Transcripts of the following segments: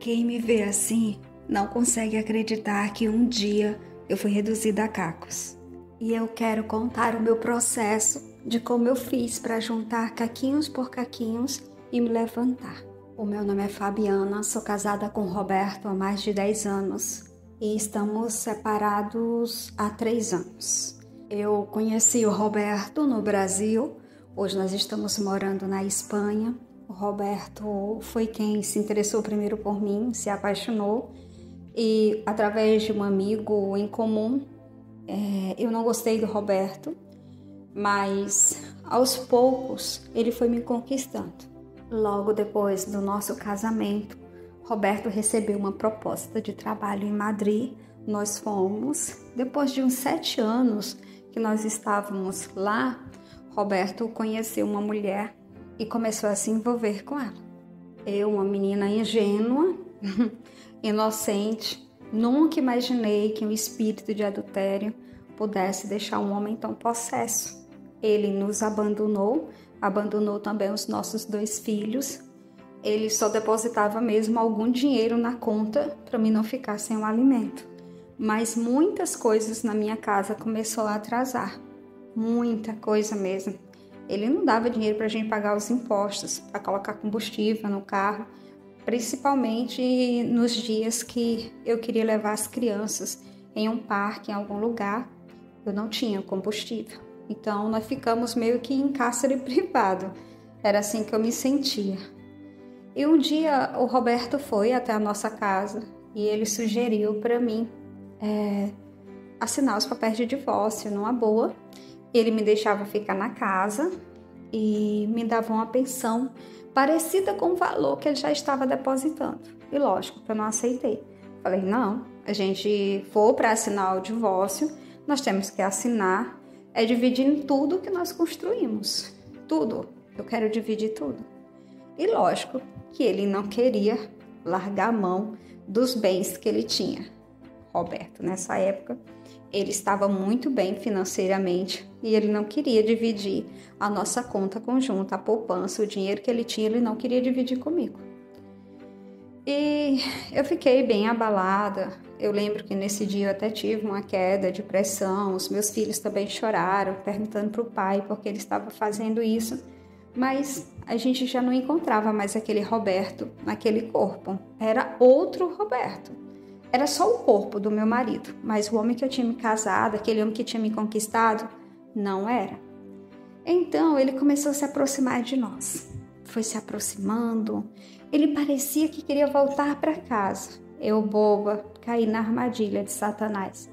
Quem me vê assim não consegue acreditar que um dia eu fui reduzida a cacos. E eu quero contar o meu processo de como eu fiz para juntar caquinhos por caquinhos e me levantar. O meu nome é Fabiana, sou casada com o Roberto há mais de 10 anos e estamos separados há 3 anos. Eu conheci o Roberto no Brasil, hoje nós estamos morando na Espanha. O Roberto foi quem se interessou primeiro por mim, se apaixonou e através de um amigo em comum, eu não gostei do Roberto, mas aos poucos ele foi me conquistando. Logo depois do nosso casamento, Roberto recebeu uma proposta de trabalho em Madrid. Nós fomos. Depois de uns 7 anos que nós estávamos lá, Roberto conheceu uma mulher e começou a se envolver com ela. Eu, uma menina ingênua, inocente, nunca imaginei que um espírito de adultério pudesse deixar um homem tão possesso. Ele nos abandonou também os nossos 2 filhos. Ele só depositava mesmo algum dinheiro na conta para mim não ficar sem o alimento. Mas muitas coisas na minha casa começou a atrasar. Muita coisa mesmo. Ele não dava dinheiro para a gente pagar os impostos, para colocar combustível no carro, principalmente nos dias que eu queria levar as crianças em um parque, em algum lugar. Eu não tinha combustível. Então, nós ficamos meio que em cárcere privado. Era assim que eu me sentia. E um dia, o Roberto foi até a nossa casa e ele sugeriu para mim assinar os papéis de divórcio numa boa. Ele me deixava ficar na casa e me dava uma pensão parecida com o valor que ele já estava depositando. E lógico, eu não aceitei. Falei, não, a gente for para assinar o divórcio, nós temos que assinar, dividindo tudo que nós construímos. Tudo. Eu quero dividir tudo. E lógico que ele não queria largar a mão dos bens que ele tinha. Roberto, nessa época, ele estava muito bem financeiramente e ele não queria dividir a nossa conta conjunta, a poupança, o dinheiro que ele tinha, ele não queria dividir comigo. E eu fiquei bem abalada. Eu lembro que nesse dia eu até tive uma queda de pressão, os meus filhos também choraram, perguntando para o pai por que ele estava fazendo isso, mas a gente já não encontrava mais aquele Roberto naquele corpo. Era outro Roberto. Era só o corpo do meu marido, mas o homem que eu tinha me casado, aquele homem que tinha me conquistado, não era. Então ele começou a se aproximar de nós. Foi se aproximando. Ele parecia que queria voltar para casa. Eu, boba, caí na armadilha de Satanás.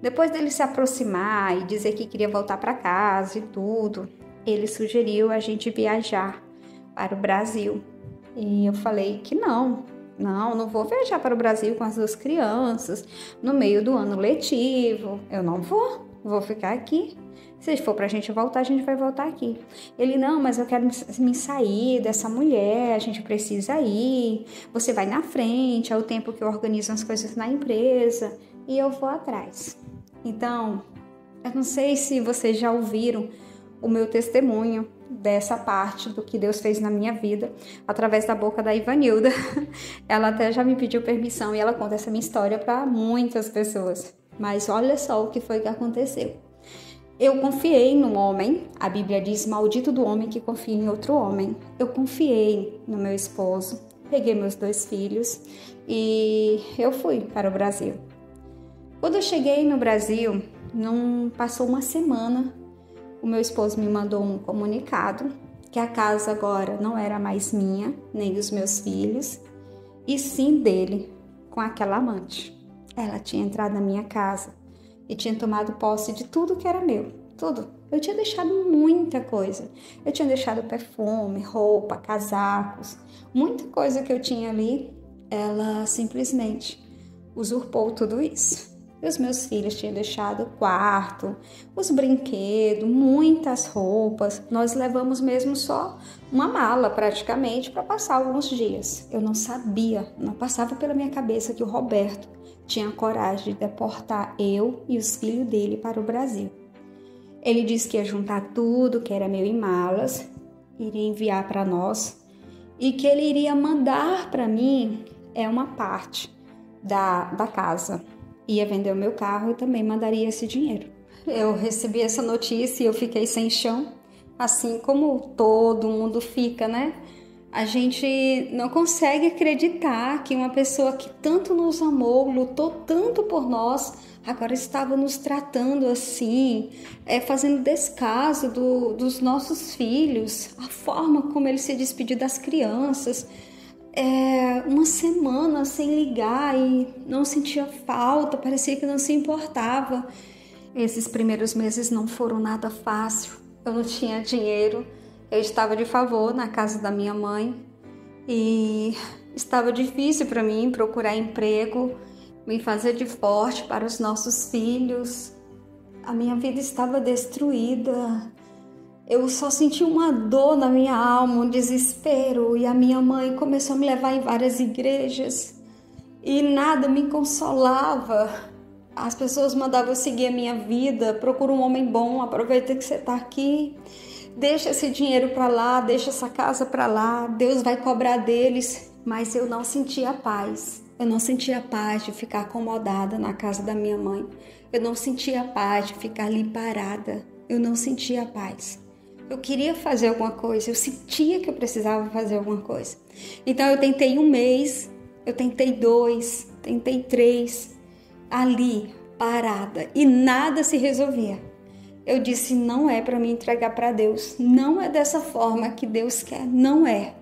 Depois dele se aproximar e dizer que queria voltar para casa e tudo, ele sugeriu a gente viajar para o Brasil. E eu falei que não vou viajar para o Brasil com as 2 crianças no meio do ano letivo. Eu não vou ficar aqui. Se for pra gente voltar, a gente vai voltar aqui. Ele, não, mas eu quero me sair dessa mulher, a gente precisa ir. Você vai na frente, é o tempo que eu organizo as coisas na empresa e eu vou atrás. Então, eu não sei se vocês já ouviram o meu testemunho dessa parte do que Deus fez na minha vida, através da boca da Ivanilda. Ela até já me pediu permissão e ela conta essa minha história para muitas pessoas. Mas olha só o que foi que aconteceu. Eu confiei num homem, a Bíblia diz, maldito do homem que confia em outro homem. Eu confiei no meu esposo, peguei meus 2 filhos e eu fui para o Brasil. Quando eu cheguei no Brasil, não passou uma semana, o meu esposo me mandou um comunicado que a casa agora não era mais minha, nem dos meus filhos, e sim dele, com aquela amante. Ela tinha entrado na minha casa e tinha tomado posse de tudo que era meu, tudo. Eu tinha deixado muita coisa. Eu tinha deixado perfume, roupa, casacos, muita coisa que eu tinha ali. Ela simplesmente usurpou tudo isso. E os meus filhos tinham deixado o quarto, os brinquedos, muitas roupas. Nós levamos mesmo só uma mala praticamente para passar alguns dias. Eu não sabia, não passava pela minha cabeça que o Roberto tinha coragem de deportar eu e os filhos dele para o Brasil. Ele disse que ia juntar tudo que era meu em malas, iria enviar para nós e que ele iria mandar para mim é uma parte da casa. Ia vender o meu carro e também mandaria esse dinheiro. Eu recebi essa notícia e eu fiquei sem chão, assim como todo mundo fica, né? A gente não consegue acreditar que uma pessoa que tanto nos amou, lutou tanto por nós, agora estava nos tratando assim, fazendo descaso dos nossos filhos, a forma como ele se despediu das crianças. Uma semana sem ligar e não sentia falta, parecia que não se importava. Esses primeiros meses não foram nada fácil, eu não tinha dinheiro, eu estava de favor na casa da minha mãe e estava difícil para mim procurar emprego, me fazer de forte para os nossos filhos. A minha vida estava destruída. Eu só senti uma dor na minha alma, um desespero, e a minha mãe começou a me levar em várias igrejas e nada me consolava. As pessoas mandavam eu seguir a minha vida, procura um homem bom, aproveita que você está aqui, deixa esse dinheiro para lá, deixa essa casa para lá, Deus vai cobrar deles. Mas eu não sentia paz. Eu não sentia paz de ficar acomodada na casa da minha mãe. Eu não sentia paz de ficar ali parada. Eu não sentia paz. Eu queria fazer alguma coisa, eu sentia que eu precisava fazer alguma coisa. Então eu tentei 1 mês, eu tentei 2, tentei 3, ali, parada, e nada se resolvia. Eu disse, não é para me entregar para Deus, não é dessa forma que Deus quer, não é.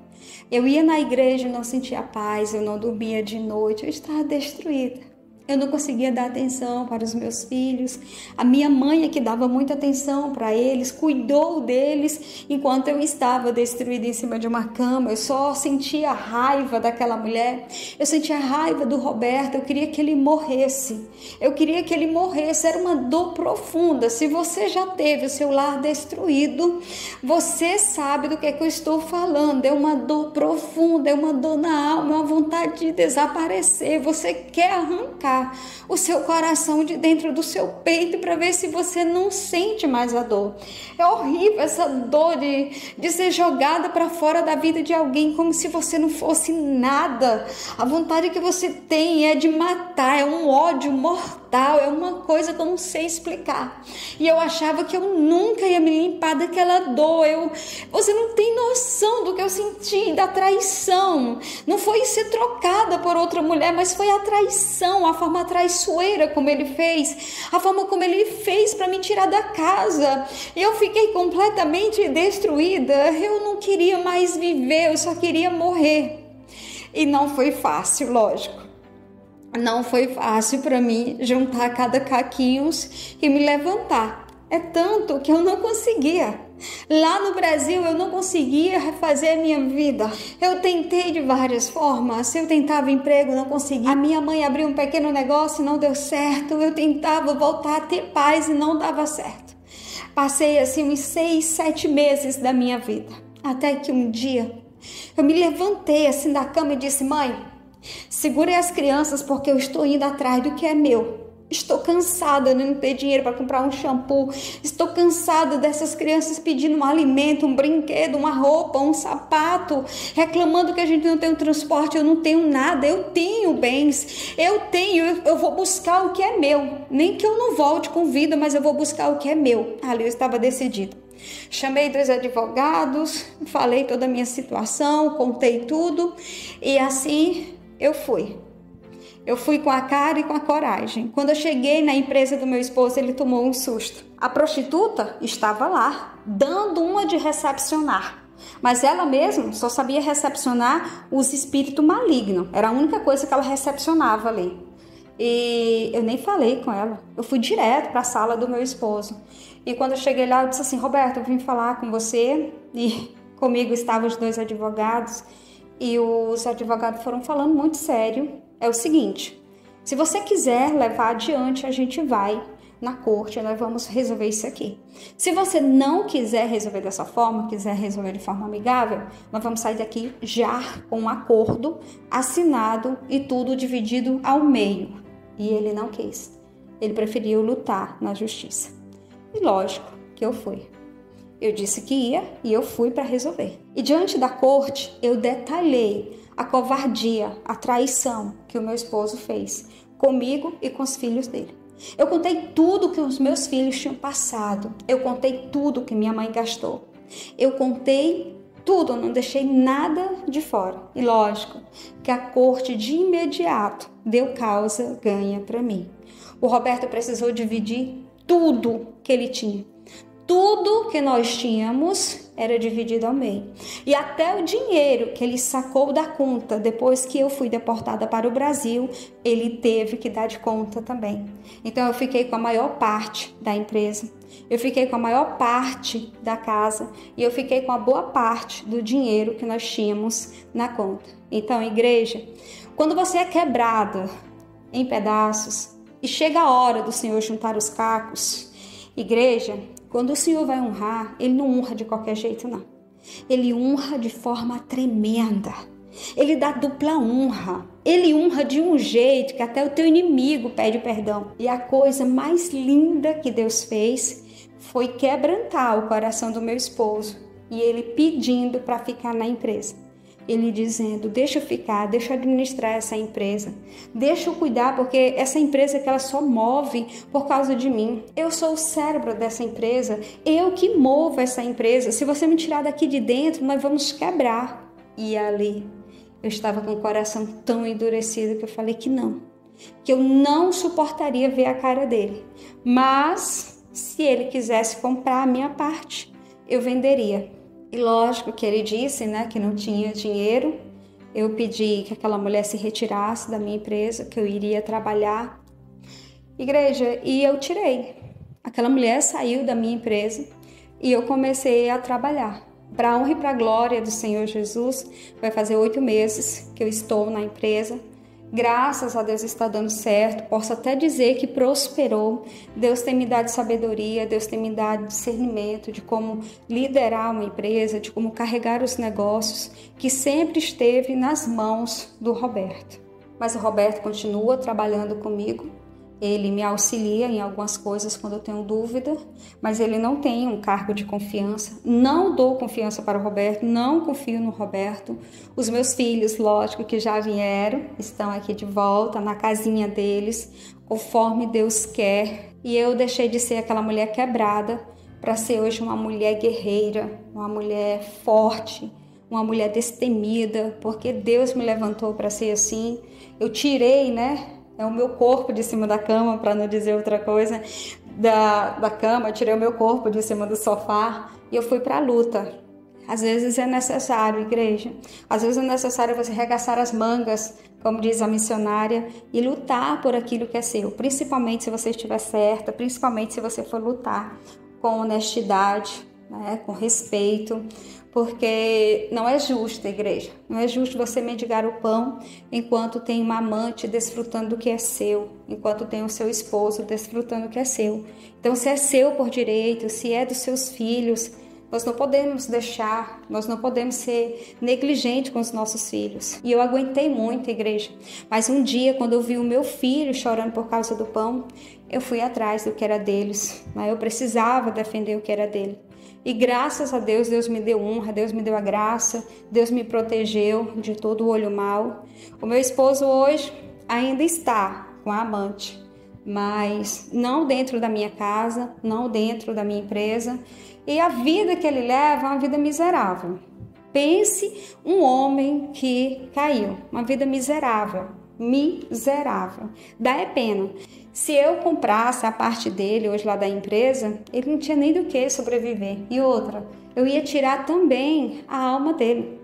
Eu ia na igreja, não sentia paz, eu não dormia de noite, eu estava destruída. Eu não conseguia dar atenção para os meus filhos. A minha mãe é que dava muita atenção para eles, cuidou deles enquanto eu estava destruída em cima de uma cama. Eu só sentia raiva daquela mulher. Eu sentia raiva do Roberto. Eu queria que ele morresse. Eu queria que ele morresse. Era uma dor profunda. Se você já teve o seu lar destruído, você sabe do que eu estou falando. É uma dor profunda, é uma dor na alma, é uma vontade de desaparecer. Você quer arrancar o seu coração de dentro do seu peito para ver se você não sente mais a dor. É horrível essa dor de ser jogada para fora da vida de alguém como se você não fosse nada. A vontade que você tem é de matar, é um ódio mortal, é uma coisa que eu não sei explicar. E eu achava que eu nunca ia me limpar daquela dor. Você não tem noção do que eu senti, da traição. Não foi ser trocada por outra mulher, mas foi a traição, a forma traiçoeira como ele fez, a forma como ele fez para me tirar da casa. Eu fiquei completamente destruída, eu não queria mais viver, eu só queria morrer. E não foi fácil, lógico. Não foi fácil para mim juntar cada caquinhos e me levantar. É tanto que eu não conseguia. Lá no Brasil eu não conseguia refazer a minha vida. Eu tentei de várias formas. Eu tentava emprego, não conseguia. A minha mãe abriu um pequeno negócio e não deu certo. Eu tentava voltar a ter paz e não dava certo. Passei assim uns 6, 7 meses da minha vida. Até que um dia eu me levantei assim da cama e disse, mãe, segure as crianças porque eu estou indo atrás do que é meu. Estou cansada de não ter dinheiro para comprar um shampoo. Estou cansada dessas crianças pedindo um alimento, um brinquedo, uma roupa, um sapato, reclamando que a gente não tem um transporte. Eu não tenho nada, eu tenho bens, eu vou buscar o que é meu. Nem que eu não volte com vida, mas eu vou buscar o que é meu. Ali eu estava decidida. Chamei 2 advogados, falei toda a minha situação, contei tudo e assim eu fui. Eu fui com a cara e com a coragem. Quando eu cheguei na empresa do meu esposo, ele tomou um susto. A prostituta estava lá, dando uma de recepcionar. Mas ela mesma só sabia recepcionar os espíritos malignos. Era a única coisa que ela recepcionava ali. E eu nem falei com ela. Eu fui direto para a sala do meu esposo. E quando eu cheguei lá, eu disse assim, Roberto, eu vim falar com você. E comigo estavam os 2 advogados. E os advogados foram falando muito sério. É o seguinte, se você quiser levar adiante, a gente vai na corte, nós vamos resolver isso aqui. Se você não quiser resolver dessa forma, quiser resolver de forma amigável, nós vamos sair daqui já com um acordo assinado e tudo dividido ao meio. E ele não quis. Ele preferiu lutar na justiça. E lógico que eu fui. Eu disse que ia e eu fui para resolver. E diante da corte, eu detalhei a covardia, a traição que o meu esposo fez comigo e com os filhos dele. Eu contei tudo que os meus filhos tinham passado. Eu contei tudo que minha mãe gastou. Eu contei tudo, não deixei nada de fora. E lógico que a corte de imediato deu causa ganha para mim. O Roberto precisou dividir tudo que ele tinha. Tudo que nós tínhamos era dividido ao meio. E até o dinheiro que ele sacou da conta depois que eu fui deportada para o Brasil, ele teve que dar de conta também. Então eu fiquei com a maior parte da empresa, eu fiquei com a maior parte da casa e eu fiquei com a boa parte do dinheiro que nós tínhamos na conta. Então, igreja, quando você é quebrado em pedaços e chega a hora do Senhor juntar os cacos, igreja, quando o Senhor vai honrar, Ele não honra de qualquer jeito, não. Ele honra de forma tremenda. Ele dá dupla honra. Ele honra de um jeito que até o teu inimigo pede perdão. E a coisa mais linda que Deus fez foi quebrantar o coração do meu esposo. E ele pedindo para ficar na empresa. Ele dizendo, deixa eu ficar, deixa eu administrar essa empresa, deixa eu cuidar, porque essa empresa que ela só move por causa de mim. Eu sou o cérebro dessa empresa, eu que movo essa empresa. Se você me tirar daqui de dentro, nós vamos quebrar. E ali, eu estava com o coração tão endurecido que eu falei que eu não suportaria ver a cara dele. Mas, se ele quisesse comprar a minha parte, eu venderia. E lógico que ele disse, que não tinha dinheiro. Eu pedi que aquela mulher se retirasse da minha empresa, que eu iria trabalhar. Igreja, e eu tirei. Aquela mulher saiu da minha empresa e eu comecei a trabalhar. Para a honra e para a glória do Senhor Jesus, vai fazer 8 meses que eu estou na empresa. Graças a Deus está dando certo, posso até dizer que prosperou. Deus tem me dado sabedoria, Deus tem me dado discernimento de como liderar uma empresa, de como carregar os negócios, que sempre esteve nas mãos do Roberto. Mas o Roberto continua trabalhando comigo, ele me auxilia em algumas coisas quando eu tenho dúvida, mas ele não tem um cargo de confiança. Não dou confiança para o Roberto, não confio no Roberto. Os meus filhos, lógico que já vieram, estão aqui de volta na casinha deles, conforme Deus quer. E eu deixei de ser aquela mulher quebrada para ser hoje uma mulher guerreira, uma mulher forte, uma mulher destemida, porque Deus me levantou para ser assim. Eu tirei, o meu corpo de cima da cama, para não dizer outra coisa, da cama, eu tirei o meu corpo de cima do sofá e eu fui para a luta. Às vezes é necessário, igreja, às vezes é necessário você arregaçar as mangas, como diz a missionária, e lutar por aquilo que é seu, principalmente se você estiver certa, principalmente se você for lutar com honestidade, com respeito, porque não é justo, igreja, não é justo você mendigar o pão enquanto tem uma amante desfrutando do que é seu, enquanto tem o seu esposo desfrutando do que é seu. Então, se é seu por direito, se é dos seus filhos, nós não podemos deixar, nós não podemos ser negligentes com os nossos filhos. E eu aguentei muito, igreja, mas um dia, quando eu vi o meu filho chorando por causa do pão, eu fui atrás do que era deles, mas eu precisava defender o que era dele. E graças a Deus, Deus me deu honra, Deus me deu a graça, Deus me protegeu de todo o olho mau. O meu esposo hoje ainda está com a amante, mas não dentro da minha casa, não dentro da minha empresa. E a vida que ele leva é uma vida miserável. Pense um homem que caiu, uma vida miserável. Dá pena. Se eu comprasse a parte dele hoje lá da empresa, ele não tinha nem do que sobreviver. E outra, eu ia tirar também a alma dele,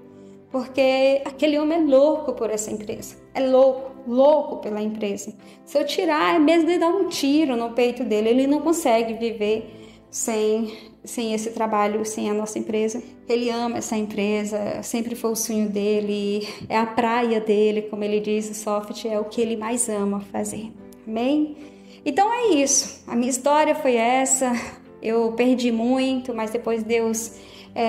porque aquele homem é louco por essa empresa, é louco pela empresa. Se eu tirar, é mesmo de dar um tiro no peito dele, ele não consegue viver sem esse trabalho, sem a nossa empresa. Ele ama essa empresa, sempre foi o sonho dele, é a praia dele, como ele diz, o soft é o que ele mais ama fazer. Amém? Então é isso, a minha história foi essa. Eu perdi muito, mas depois Deus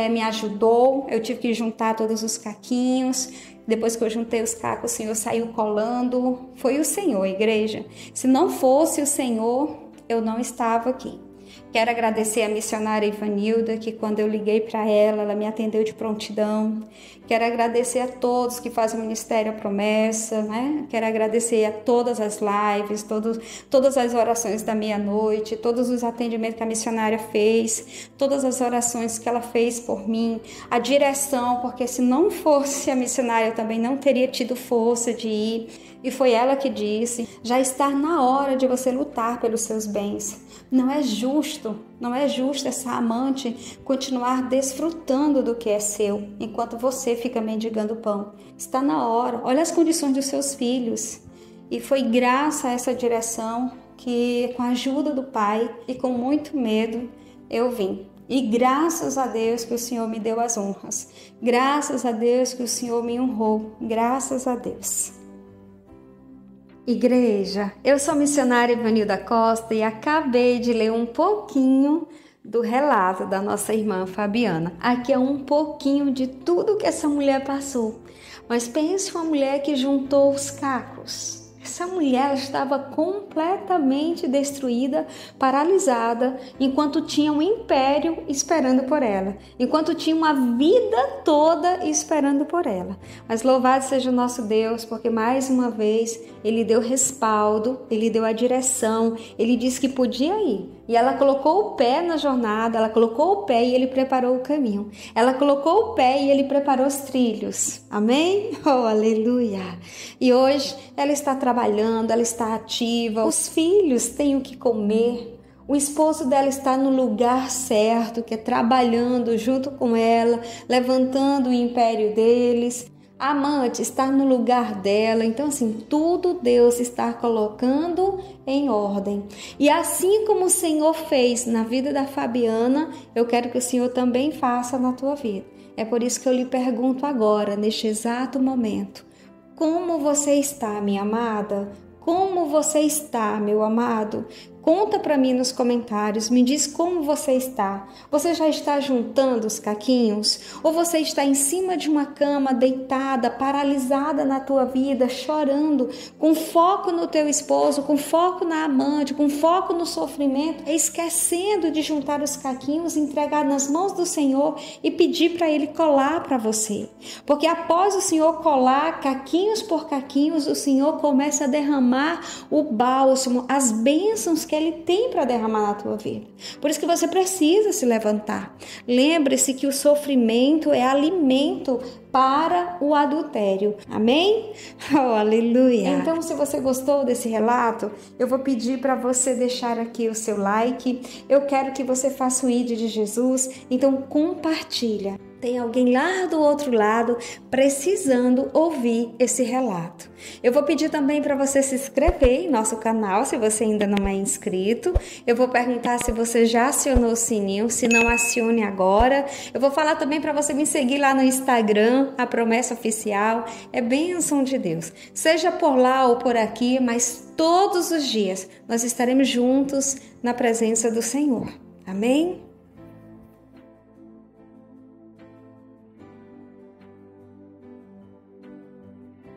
me ajudou. Eu tive que juntar todos os caquinhos. Depois que eu juntei os cacos, o Senhor saiu colando. Foi o Senhor, igreja. Se não fosse o Senhor, eu não estava aqui. Quero agradecer a missionária Ivanilda, que quando eu liguei para ela, ela me atendeu de prontidão. Quero agradecer a todos que fazem o Ministério A Promessa, né? Quero agradecer a todas as lives, todas as orações da meia-noite, todos os atendimentos que a missionária fez, todas as orações que ela fez por mim, a direção, porque se não fosse a missionária, eu também não teria tido força de ir. E foi ela que disse: já está na hora de você lutar pelos seus bens. Não é justo essa amante continuar desfrutando do que é seu, enquanto você fica mendigando pão. Está na hora. Olha as condições dos seus filhos. E foi graças a essa direção que, com a ajuda do Pai e com muito medo, eu vim. E graças a Deus que o Senhor me deu as honras. Graças a Deus que o Senhor me honrou. Graças a Deus. Igreja, eu sou a missionária Ivanilda Costa e acabei de ler um pouquinho do relato da nossa irmã Fabiana. Aqui é um pouquinho de tudo que essa mulher passou. Mas pense uma mulher que juntou os cacos. Essa mulher estava completamente destruída, paralisada, enquanto tinha um império esperando por ela, enquanto tinha uma vida toda esperando por ela. Mas louvado seja o nosso Deus, porque mais uma vez Ele deu respaldo, Ele deu a direção, Ele disse que podia ir. E ela colocou o pé na jornada, ela colocou o pé e Ele preparou o caminho. Ela colocou o pé e Ele preparou os trilhos. Amém? Oh, aleluia! E hoje ela está trabalhando, ela está ativa, os filhos têm o que comer. O esposo dela está no lugar certo, que é trabalhando junto com ela, levantando o império deles. A amante está no lugar dela, então assim, tudo Deus está colocando em ordem. E assim como o Senhor fez na vida da Fabiana, eu quero que o Senhor também faça na tua vida. É por isso que eu lhe pergunto agora, neste exato momento, como você está, minha amada? Como você está, meu amado? Conta para mim nos comentários, me diz como você está. Você já está juntando os caquinhos? Ou você está em cima de uma cama, deitada, paralisada na tua vida, chorando, com foco no teu esposo, com foco na amante, com foco no sofrimento, esquecendo de juntar os caquinhos, entregar nas mãos do Senhor e pedir para Ele colar para você? Porque após o Senhor colar caquinhos por caquinhos, o Senhor começa a derramar o bálsamo, as bênçãos que Ele tem para derramar na tua vida. Por isso que você precisa se levantar. Lembre-se que o sofrimento é alimento para o adultério. Amém? Oh, aleluia! Então, se você gostou desse relato, eu vou pedir para você deixar aqui o seu like. Eu quero que você faça o ID de Jesus. Então, compartilha. Tem alguém lá do outro lado precisando ouvir esse relato. Eu vou pedir também para você se inscrever em nosso canal, se você ainda não é inscrito. Eu vou perguntar se você já acionou o sininho, se não, acione agora. Eu vou falar também para você me seguir lá no Instagram, A Promessa Oficial. É bênção de Deus. Seja por lá ou por aqui, mas todos os dias nós estaremos juntos na presença do Senhor. Amém?